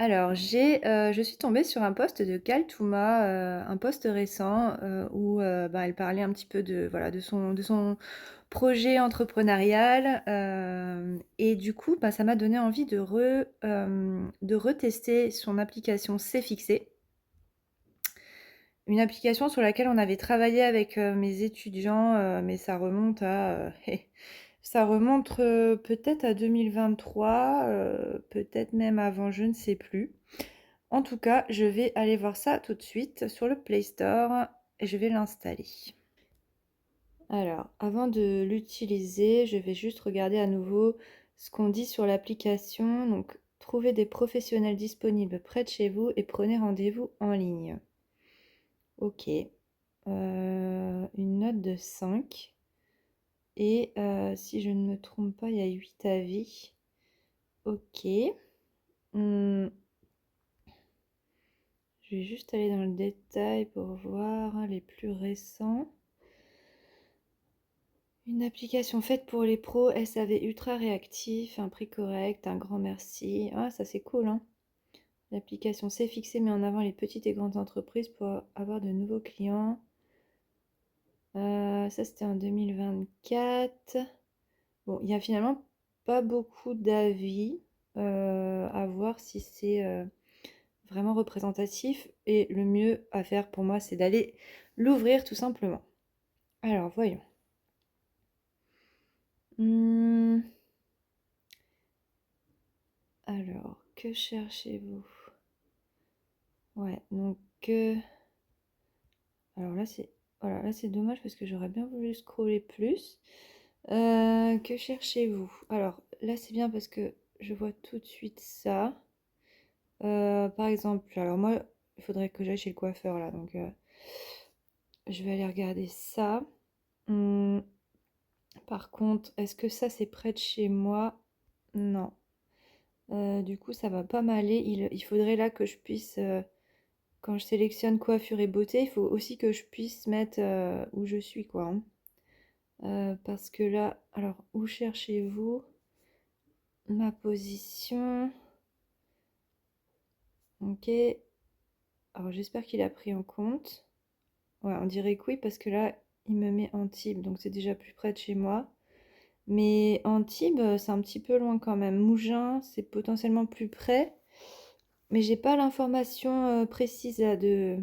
Alors je suis tombée sur un post de Kaltouma, un post récent, où, elle parlait un petit peu de voilà, de son projet entrepreneurial, et du coup, ça m'a donné envie de retester son application C'est fixé. Une application sur laquelle on avait travaillé avec, mes étudiants, mais ça remonte à, ça remonte, peut-être à 2023, peut-être même avant, je ne sais plus. En tout cas, je vais aller voir ça tout de suite sur le Play Store et je vais l'installer. Alors, avant de l'utiliser, je vais juste regarder à nouveau ce qu'on dit sur l'application. Donc, trouvez des professionnels disponibles près de chez vous et prenez rendez-vous en ligne. Ok. Une note de 5. Et si je ne me trompe pas, il y a 8 avis. Ok. Hmm, Je vais juste aller dans le détail pour voir les plus récents. Une application faite pour les pros, SAV ultra réactif, un prix correct, un grand merci. Ah, ça c'est cool, hein. L'application C'est fixé met en avant les petites et grandes entreprises pour avoir de nouveaux clients. Ça c'était en 2024. Bon, il y a finalement pas beaucoup d'avis, à voir si c'est vraiment représentatif. Et le mieux à faire pour moi, c'est d'aller l'ouvrir tout simplement. Alors, voyons. Hmm, Alors, que cherchez-vous? Ouais, donc alors là c'est voilà, là c'est dommage parce que j'aurais bien voulu scroller plus. Que cherchez-vous? Alors là c'est bien parce que je vois tout de suite ça. Par exemple, alors moi il faudrait que j'aille chez le coiffeur là, donc je vais aller regarder ça. Hum, Par contre, est-ce que ça c'est près de chez moi? Non. Du coup ça va pas m'aller. Il faudrait là que je puisse quand je sélectionne coiffure et beauté, il faut aussi que je puisse mettre où je suis, quoi, hein. Parce que là, alors, où cherchez-vous? Ma position. Ok. Alors, j'espère qu'il a pris en compte. Ouais, on dirait que oui, parce que là, il me met Antibes, donc c'est déjà plus près de chez moi. Mais Antibes, c'est un petit peu loin quand même. Mougins, c'est potentiellement plus près. Mais j'ai pas l'information précise là, de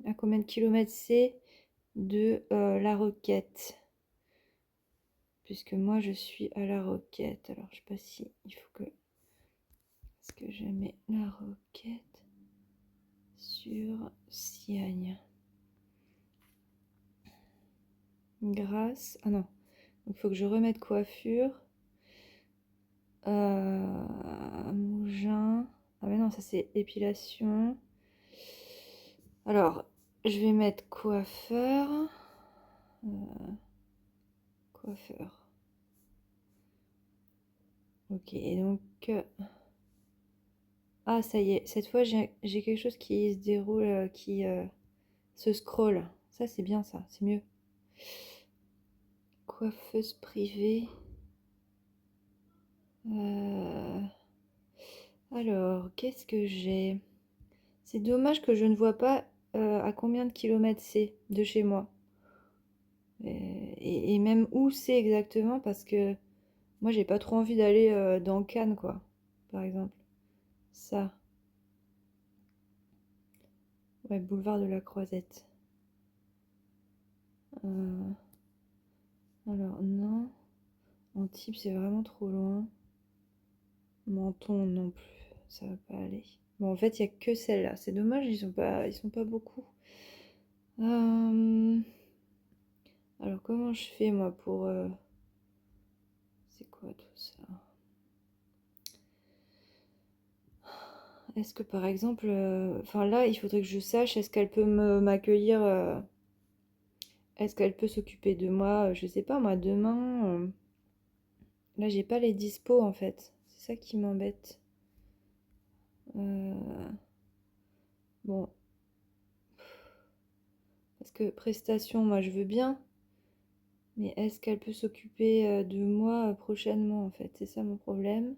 à combien de kilomètres c'est de La Roquette. Puisque moi je suis à La Roquette. Alors je sais pas si il faut que. Est-ce que je mets La Roquette sur Siagne? Grâce. Ah non. Il faut que je remette coiffure. Mougin. Ah mais non, ça c'est épilation. Alors, je vais mettre coiffeur. Coiffeur. Ok, et donc. Ah, ça y est, cette fois j'ai quelque chose qui se déroule, qui se scrolle. Ça, c'est bien, ça, c'est mieux. Coiffeuse privée. Euh, Alors, qu'est-ce que j'ai? C'est dommage que je ne vois pas à combien de kilomètres c'est de chez moi. Et même où c'est exactement, parce que moi, j'ai pas trop envie d'aller dans Cannes, quoi, par exemple. Ça. Ouais, boulevard de la Croisette. Euh, Alors, non. Antibes, c'est vraiment trop loin. Menton non plus, ça va pas aller. Bon, en fait, il y a que celle-là. C'est dommage, ils sont pas beaucoup. Euh, Alors, comment je fais moi pour c'est quoi tout ça? Est-ce que par exemple, enfin là, il faudrait que je sache, est-ce qu'elle peut m'accueillir, est-ce qu'elle peut s'occuper de moi, je sais pas moi, demain. Là, j'ai pas les dispos en fait. C'est ça qui m'embête. Euh, Bon, parce que prestation, moi je veux bien. Mais est-ce qu'elle peut s'occuper de moi prochainement en fait? C'est ça mon problème.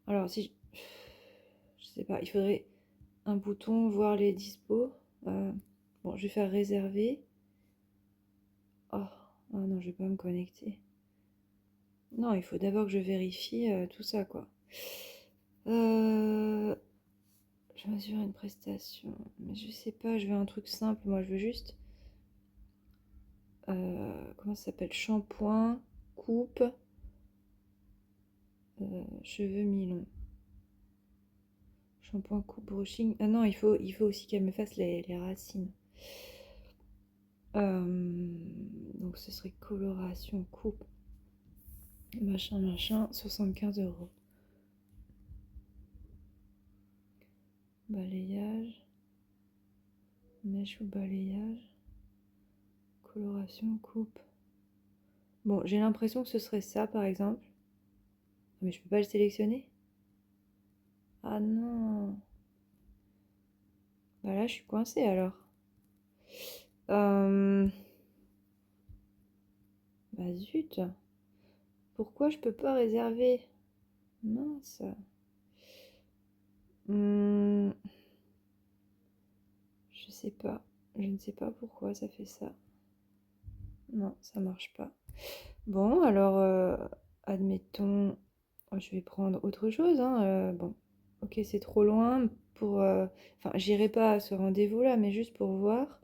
Alors si... sais pas, il faudrait un bouton, voir les dispos. Bon, je vais faire réserver. Oh, oh non, je vais pas me connecter. Non, il faut d'abord que je vérifie tout ça, quoi. Je mesure une prestation. Mais je sais pas, je veux un truc simple. Moi, je veux juste... comment ça s'appelle? Shampoing, coupe, cheveux mi-longs. Shampoing, coupe, brushing. Ah non, il faut aussi qu'elle me fasse les racines. Donc ce serait coloration, coupe, machin, 75 €. Balayage, mèche ou balayage, coloration, coupe. Bon, j'ai l'impression que ce serait ça par exemple. Mais je peux pas le sélectionner? Ah non. Bah là, je suis coincée alors. Bah zut. Pourquoi je peux pas réserver? Mince. Je sais pas. Je ne sais pas pourquoi ça fait ça. Non, ça marche pas. Bon, alors, admettons, je vais prendre autre chose, hein. Bon, ok, c'est trop loin pour... Enfin, j'irai pas à ce rendez-vous-là, mais juste pour voir,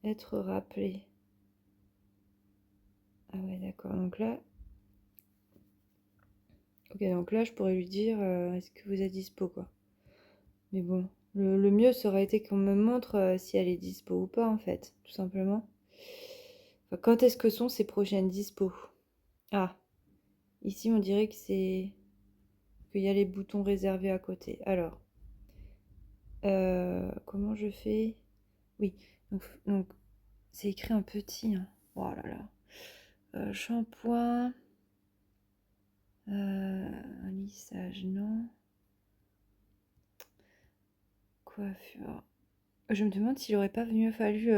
être rappelé. Ah ouais, d'accord. Donc là, ok, donc là, je pourrais lui dire, est-ce que vous êtes dispo, quoi. Mais bon, le mieux, ça aurait été qu'on me montre si elle est dispo ou pas, en fait, tout simplement. Enfin, quand est-ce que sont ses prochaines dispos? Ah, ici, on dirait que c'est... qu'il y a les boutons réservés à côté. Alors, comment je fais? Oui, donc c'est écrit en petit, hein. Oh là là. Shampoing, un lissage, non. Coiffure. Je me demande s'il aurait pas mieux fallu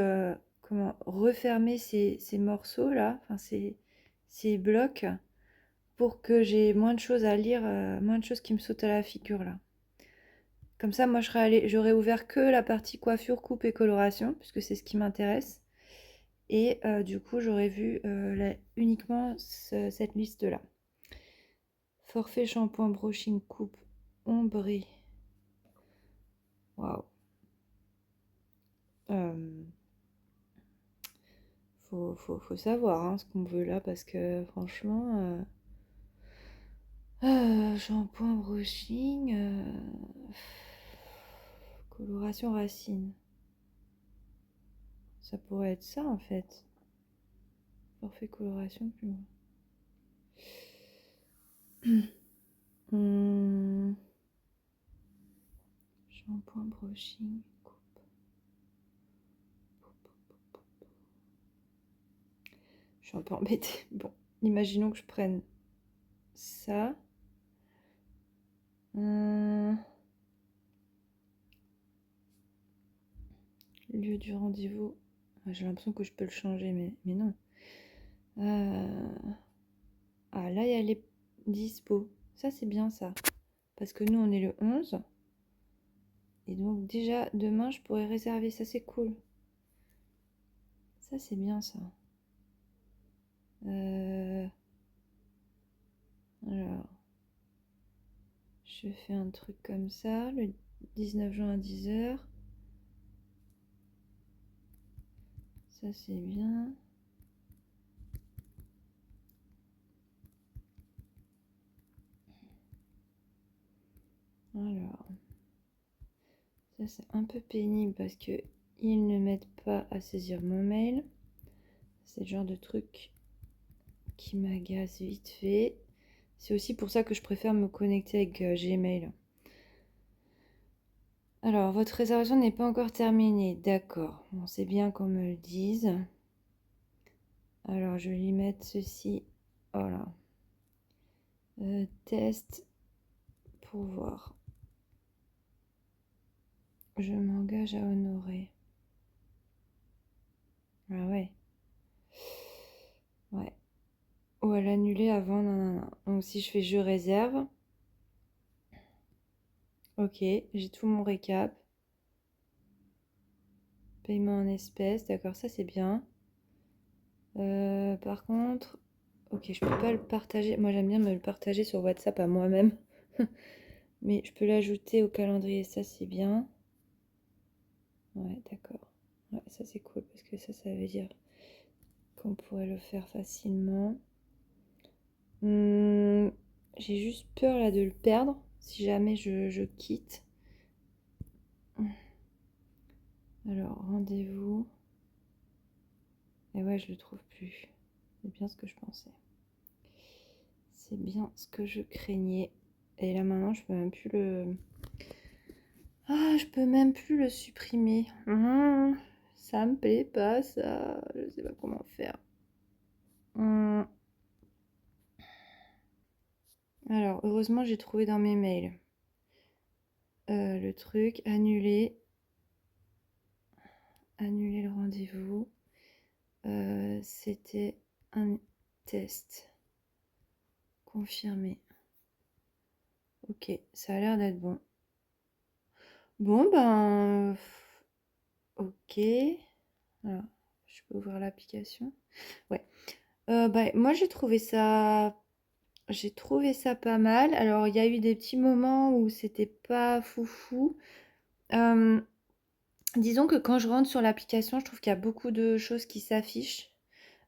comment refermer ces morceaux là, enfin ces blocs, pour que j'ai moins de choses à lire, moins de choses qui me sautent à la figure là. Comme ça, moi j'aurais ouvert que la partie coiffure, coupe et coloration, puisque c'est ce qui m'intéresse. Et du coup, j'aurais vu uniquement cette liste-là. Forfait shampoing, brushing, coupe, ombré. Waouh. Faut savoir hein, ce qu'on veut là, parce que franchement... shampoing, brushing, coloration racine. Ça pourrait être ça en fait. Forfait coloration plus loin. Shampoing, brushing, coupe. Je suis un peu embêtée. Bon, imaginons que je prenne ça. Lieu du rendez-vous. J'ai l'impression que je peux le changer, mais non. Ah, là, il y a les dispo. Ça, c'est bien ça. Parce que nous, on est le 11. Et donc, déjà, demain, je pourrais réserver. Ça, c'est cool. Ça, c'est bien, ça. Alors, je fais un truc comme ça, le 19 juin à 10 h. Ça, c'est bien. Alors, ça, c'est un peu pénible parce que ils ne m'aident pas à saisir mon mail. C'est le genre de truc qui m'agace vite fait. C'est aussi pour ça que je préfère me connecter avec Gmail. Alors, votre réservation n'est pas encore terminée. D'accord. Bon, c'est bien qu'on me le dise. Alors, je vais lui mettre ceci. Voilà. Test pour voir. Je m'engage à honorer. Ah ouais. Ouais. Ou à l'annuler avant. Non, non, non. Donc, si je fais je réserve. Ok, j'ai tout mon récap. Paiement en espèces, d'accord, ça c'est bien. Par contre, ok, je peux pas le partager. Moi j'aime bien me le partager sur WhatsApp à moi-même. Mais je peux l'ajouter au calendrier, ça c'est bien. Ouais, d'accord. Ouais, ça c'est cool parce que ça veut dire qu'on pourrait le faire facilement. J'ai juste peur là de le perdre si jamais je quitte. Alors, rendez-vous. Et ouais, je le trouve plus. C'est bien ce que je pensais. C'est bien ce que je craignais. Et là maintenant, je peux même plus le. Ah, je peux même plus le supprimer. Ça me plaît pas, ça. Je sais pas comment faire. Alors, heureusement, j'ai trouvé dans mes mails le truc. Annuler. Annuler le rendez-vous. C'était un test. Confirmé. Ok, ça a l'air d'être bon. Bon, ben. Ok. Alors, je peux ouvrir l'application. Ouais. Bah, moi, j'ai trouvé ça pas mal. Alors, il y a eu des petits moments où c'était pas foufou. Euh, disons que quand je rentre sur l'application, je trouve qu'il y a beaucoup de choses qui s'affichent.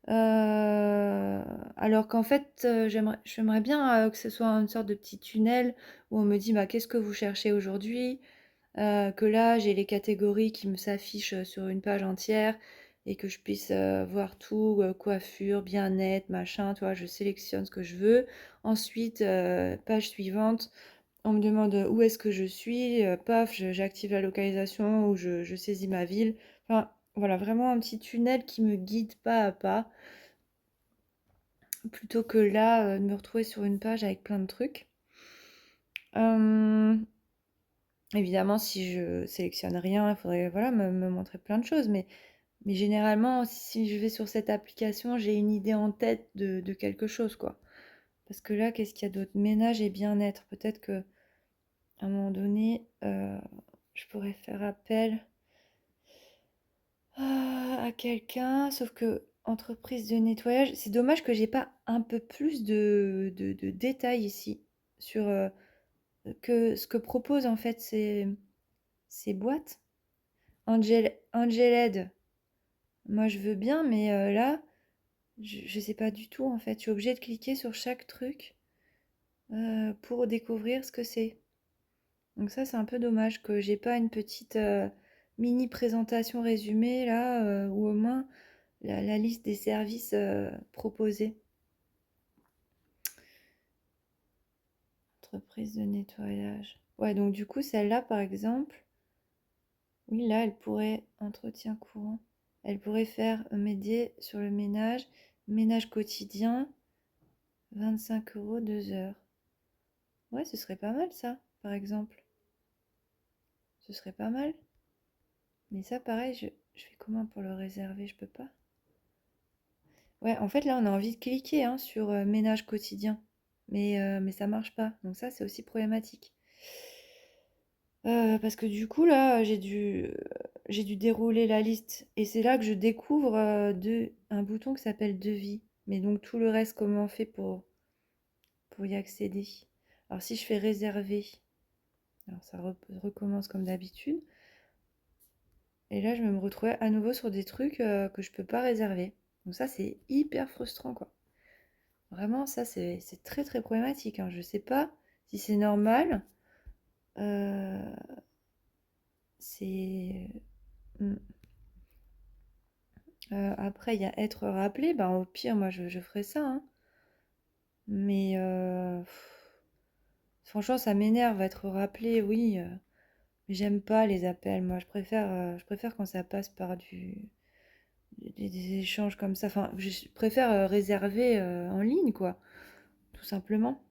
Alors qu'en fait, j'aimerais bien que ce soit une sorte de petit tunnel où on me dit bah, qu'est-ce que vous cherchez aujourd'hui? Que là, j'ai les catégories qui me s'affichent sur une page entière et que je puisse voir tout, coiffure, bien-être, machin, tu vois, je sélectionne ce que je veux. Ensuite, page suivante, on me demande où est-ce que je suis, paf, j'active la localisation ou je saisis ma ville. Enfin, voilà, vraiment un petit tunnel qui me guide pas à pas, plutôt que là, de me retrouver sur une page avec plein de trucs. Euh, Évidemment, si je sélectionne rien, il faudrait voilà, me montrer plein de choses. Mais généralement, si je vais sur cette application, j'ai une idée en tête de quelque chose, quoi. Parce que là, qu'est-ce qu'il y a d'autre? Ménage et bien-être. Peut-être que à un moment donné, je pourrais faire appel à quelqu'un. Sauf que entreprise de nettoyage, c'est dommage que j'ai pas un peu plus de détails ici sur que ce que proposent en fait ces boîtes. Angeled, moi je veux bien, mais là, je sais pas du tout en fait. Je suis obligée de cliquer sur chaque truc pour découvrir ce que c'est. Donc ça, c'est un peu dommage que j'ai pas une petite mini présentation résumée là, ou au moins la liste des services proposés. Entreprise de nettoyage. Ouais, donc du coup, celle-là, par exemple, oui, là, elle pourrait, entretien courant, elle pourrait faire m'aider sur le ménage, ménage quotidien, 25 € 2 heures. Ouais, ce serait pas mal ça, par exemple. Ce serait pas mal. Mais ça, pareil, je fais comment pour le réserver? Je peux pas. Ouais, en fait, là, on a envie de cliquer hein, sur ménage quotidien. Mais ça marche pas. Donc ça, c'est aussi problématique. Parce que du coup, là, j'ai dû dérouler la liste. Et c'est là que je découvre un bouton qui s'appelle devis. Mais donc tout le reste, comment on fait pour y accéder? Alors si je fais réserver, alors ça recommence comme d'habitude. Et là, je vais me retrouver à nouveau sur des trucs que je peux pas réserver. Donc ça, c'est hyper frustrant, quoi. Vraiment, ça, c'est très très problématique, hein. Je sais pas si c'est normal. Euh, c'est... hmm. Après, il y a être rappelé. Ben, au pire, moi, je ferai ça, hein. Mais franchement, ça m'énerve être rappelé, oui. Mais j'aime pas les appels. Moi, je préfère quand ça passe par des échanges comme ça. Enfin, je préfère réserver en ligne, quoi, tout simplement.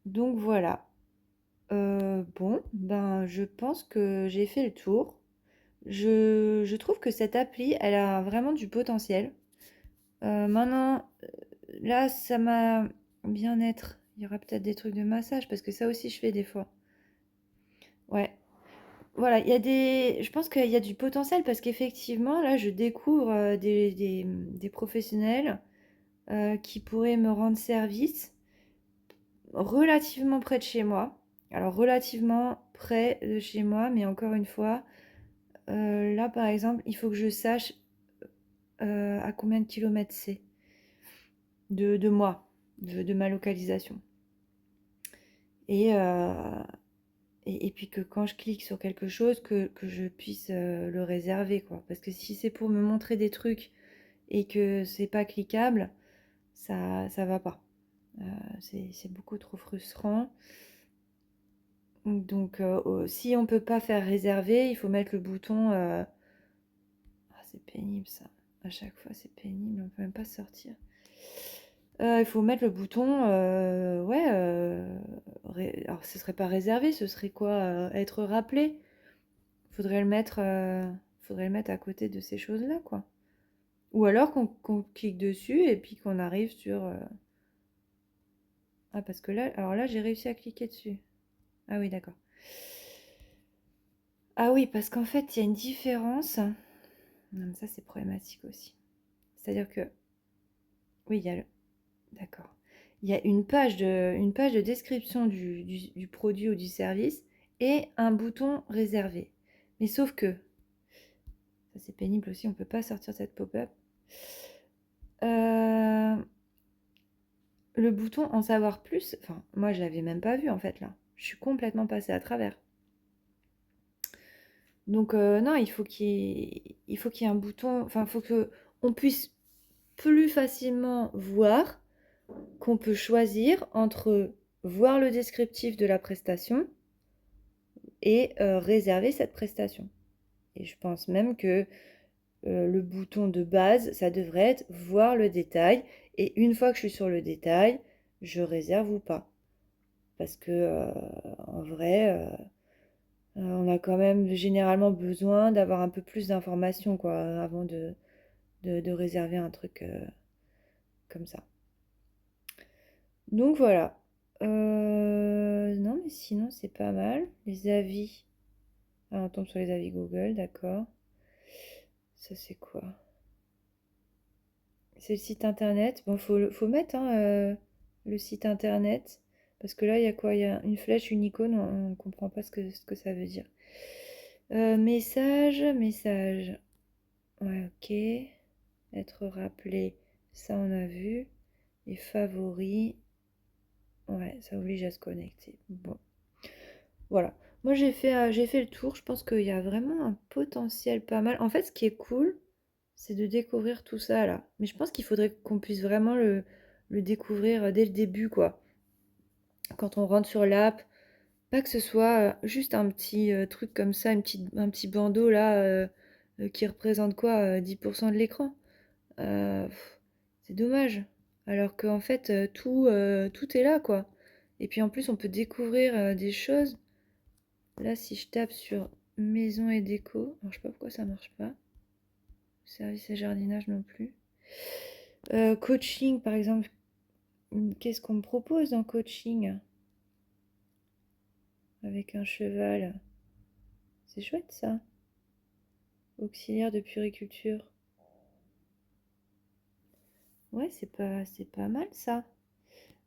Donc voilà. Bon, ben, je pense que j'ai fait le tour. Je trouve que cette appli, elle a vraiment du potentiel. Maintenant, là, ça m'a bien-être. Il y aura peut-être des trucs de massage parce que ça aussi, je fais des fois. Ouais. Voilà, je pense qu'il y a du potentiel parce qu'effectivement, là, je découvre des professionnels qui pourraient me rendre service relativement près de chez moi. Alors, relativement près de chez moi, mais encore une fois, là, par exemple, il faut que je sache à combien de kilomètres c'est de moi, de ma localisation. Et, euh, et puis que quand je clique sur quelque chose, que je puisse le réserver, quoi. Parce que si c'est pour me montrer des trucs et que c'est pas cliquable, ça va pas. C'est beaucoup trop frustrant. Donc, si on peut pas faire réserver, il faut mettre le bouton. Ah, c'est pénible ça. À chaque fois, c'est pénible. On peut même pas sortir. Il faut mettre le bouton. Ouais. Alors, ce serait pas réservé. Ce serait quoi? Être rappelé. Faudrait le mettre à côté de ces choses-là, quoi. Ou alors qu'on clique dessus et puis qu'on arrive sur. Ah, parce que là, alors là, j'ai réussi à cliquer dessus. Ah oui, d'accord. Ah oui, parce qu'en fait, il y a une différence. Non, mais ça, c'est problématique aussi. C'est-à-dire que, oui, il y a le. D'accord. Il y a une page de description du produit ou du service et un bouton réservé. Mais sauf que, ça c'est pénible aussi, on ne peut pas sortir cette pop-up. Euh, le bouton en savoir plus, enfin, moi je l'avais même pas vu en fait là. Je suis complètement passée à travers. Donc non, il faut qu'il y ait un bouton, enfin, il faut que on puisse plus facilement voir qu'on peut choisir entre voir le descriptif de la prestation et réserver cette prestation. Et je pense même que le bouton de base, ça devrait être voir le détail. Et une fois que je suis sur le détail, je réserve ou pas. Parce que en vrai, on a quand même généralement besoin d'avoir un peu plus d'informations quoi, avant de réserver un truc comme ça. Donc voilà. Non, mais sinon, c'est pas mal. Les avis. Ah, on tombe sur les avis Google, d'accord. Ça, c'est quoi? C'est le site internet. Bon, faut mettre hein, le site internet. Parce que là, il y a quoi? Il y a une flèche, une icône, on ne comprend pas ce que ça veut dire. Message. Ouais, ok. Être rappelé, ça on a vu. Et favoris, ouais, ça oblige à se connecter. Bon, voilà. Moi j'ai fait le tour. Je pense qu'il y a vraiment un potentiel pas mal. En fait, ce qui est cool, c'est de découvrir tout ça là. Mais je pense qu'il faudrait qu'on puisse vraiment le découvrir dès le début, quoi. Quand on rentre sur l'app, pas que ce soit juste un petit truc comme ça, un petit bandeau là qui représente quoi 10% de l'écran. C'est dommage. Alors qu'en fait, tout est là, quoi. Et puis en plus, on peut découvrir des choses. Là, si je tape sur maison et déco, alors je sais pas pourquoi ça marche pas. Service et jardinage non plus. Coaching, par exemple. Qu'est-ce qu'on me propose en coaching? Avec un cheval. C'est chouette ça. Auxiliaire de puriculture. Ouais, c'est pas mal ça.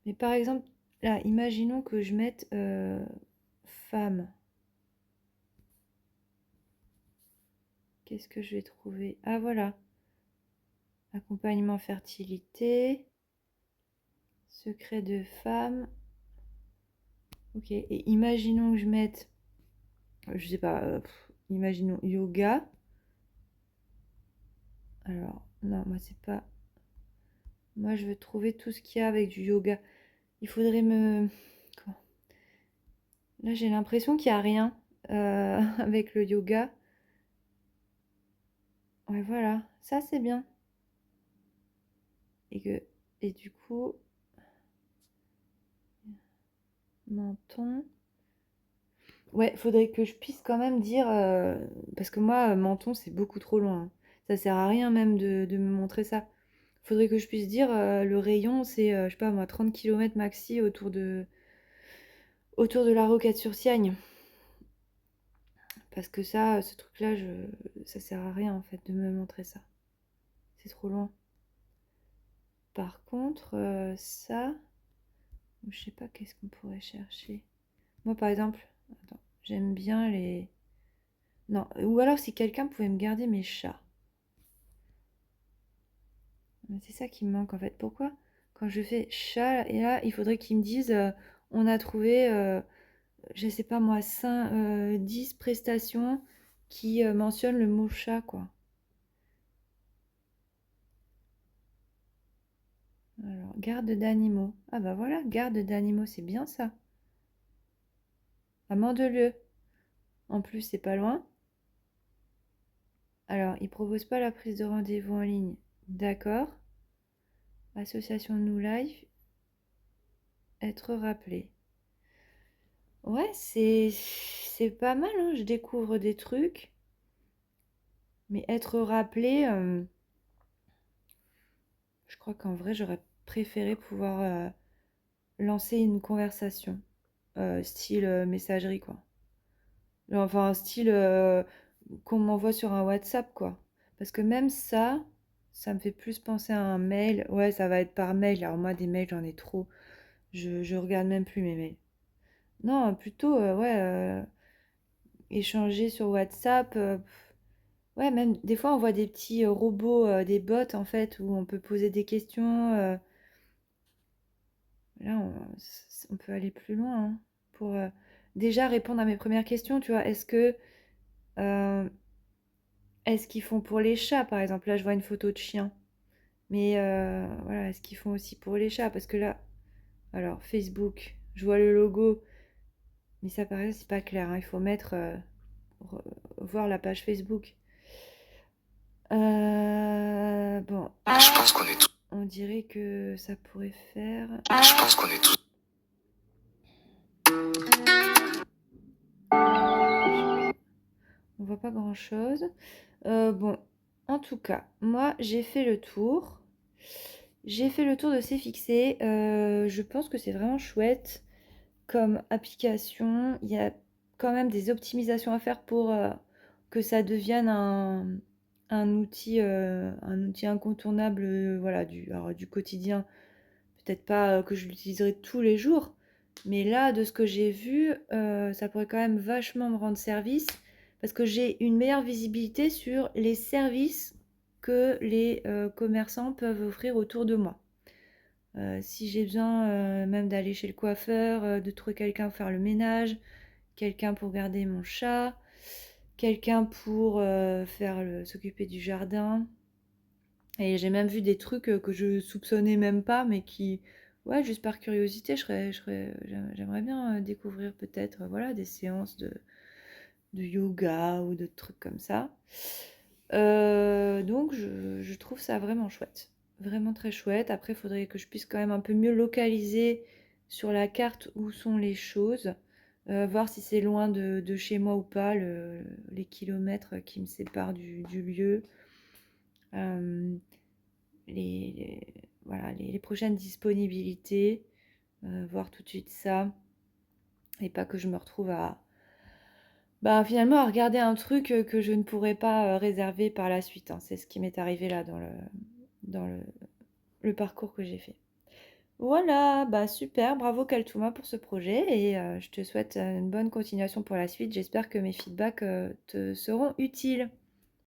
Mais par exemple, là, imaginons que je mette femme. Qu'est-ce que je vais trouver? Ah voilà. Accompagnement fertilité. Secret de femme. Ok. Et imaginons que je mette, je sais pas, imaginons yoga. Alors, non, moi c'est pas. Moi je veux trouver tout ce qu'il y a avec du yoga. Il faudrait me. Comment? Là j'ai l'impression qu'il n'y a rien avec le yoga. Ouais, voilà. Ça c'est bien. Et que. Et du coup. Menton. Ouais, faudrait que je puisse quand même dire, parce que moi, Menton, c'est beaucoup trop loin, hein. Ça sert à rien même de me montrer ça. Faudrait que je puisse dire, le rayon, c'est, je sais pas moi, 30 kilomètres maxi autour de la Roquette-sur-Siagne. Parce que ça, ce truc-là, ça sert à rien en fait de me montrer ça. C'est trop loin. Par contre, ça, je sais pas qu'est-ce qu'on pourrait chercher. Moi, par exemple, attends, j'aime bien les... Non, ou alors si quelqu'un pouvait me garder mes chats. C'est ça qui me manque en fait. Pourquoi quand je fais chat, et là, il faudrait qu'ils me disent, on a trouvé, je sais pas moi, 10 prestations qui mentionnent le mot chat, quoi. Alors, garde d'animaux. Ah bah voilà, garde d'animaux, c'est bien ça. À Mandelieu. En plus, c'est pas loin. Alors, ils proposent pas la prise de rendez-vous en ligne. D'accord. Association New Life. Être rappelé. Ouais, c'est pas mal, hein. Je découvre des trucs. Mais être rappelé, je crois qu'en vrai, j'aurais préféré pouvoir lancer une conversation. Style messagerie, quoi. Enfin, style qu'on m'envoie sur un WhatsApp, quoi. Parce que même ça me fait plus penser à un mail. Ouais, ça va être par mail. Alors moi, des mails, j'en ai trop. Je regarde même plus mes mails. Non, plutôt, ouais, échanger sur WhatsApp. Ouais, même des fois, on voit des petits robots, des bots, en fait, où on peut poser des questions. Là, on peut aller plus loin, hein, pour déjà répondre à mes premières questions, tu vois. Euh, est-ce qu'ils font pour les chats, par exemple? Là, je vois une photo de chien. Mais voilà, est-ce qu'ils font aussi pour les chats? Parce que là, alors, Facebook, je vois le logo, mais ça paraît, c'est pas clair, hein. Il faut mettre, voir la page Facebook. Bon, Je pense qu'on est tous. on dirait que ça pourrait faire. Je pense qu'on est tous. Je sais pas. On voit pas grand-chose. Bon, en tout cas, moi, j'ai fait le tour. J'ai fait le tour de ces fixés. Je pense que c'est vraiment chouette comme application. Il y a quand même des optimisations à faire pour que ça devienne un outil incontournable, voilà, alors, du quotidien. Peut-être pas que je l'utiliserai tous les jours, mais là, de ce que j'ai vu, ça pourrait quand même vachement me rendre service parce que j'ai une meilleure visibilité sur les services que les commerçants peuvent offrir autour de moi. Si j'ai besoin même d'aller chez le coiffeur, de trouver quelqu'un pour faire le ménage, quelqu'un pour garder mon chat, quelqu'un pour s'occuper du jardin. Et j'ai même vu des trucs que je soupçonnais même pas, mais qui, ouais, juste par curiosité, j'aimerais bien découvrir peut-être, voilà, des séances de yoga ou de trucs comme ça. Donc, je trouve ça vraiment chouette. Vraiment très chouette. Après, il faudrait que je puisse quand même un peu mieux localiser sur la carte où sont les choses. Voir si c'est loin de chez moi ou pas, les kilomètres qui me séparent du lieu. Euh, voilà, les prochaines disponibilités. Voir tout de suite ça. Et pas que je me retrouve bah, finalement, à regarder un truc que je ne pourrais pas réserver par la suite, hein. C'est ce qui m'est arrivé là dans le parcours que j'ai fait. Voilà, bah super, bravo Kaltouma pour ce projet et je te souhaite une bonne continuation pour la suite. J'espère que mes feedbacks te seront utiles.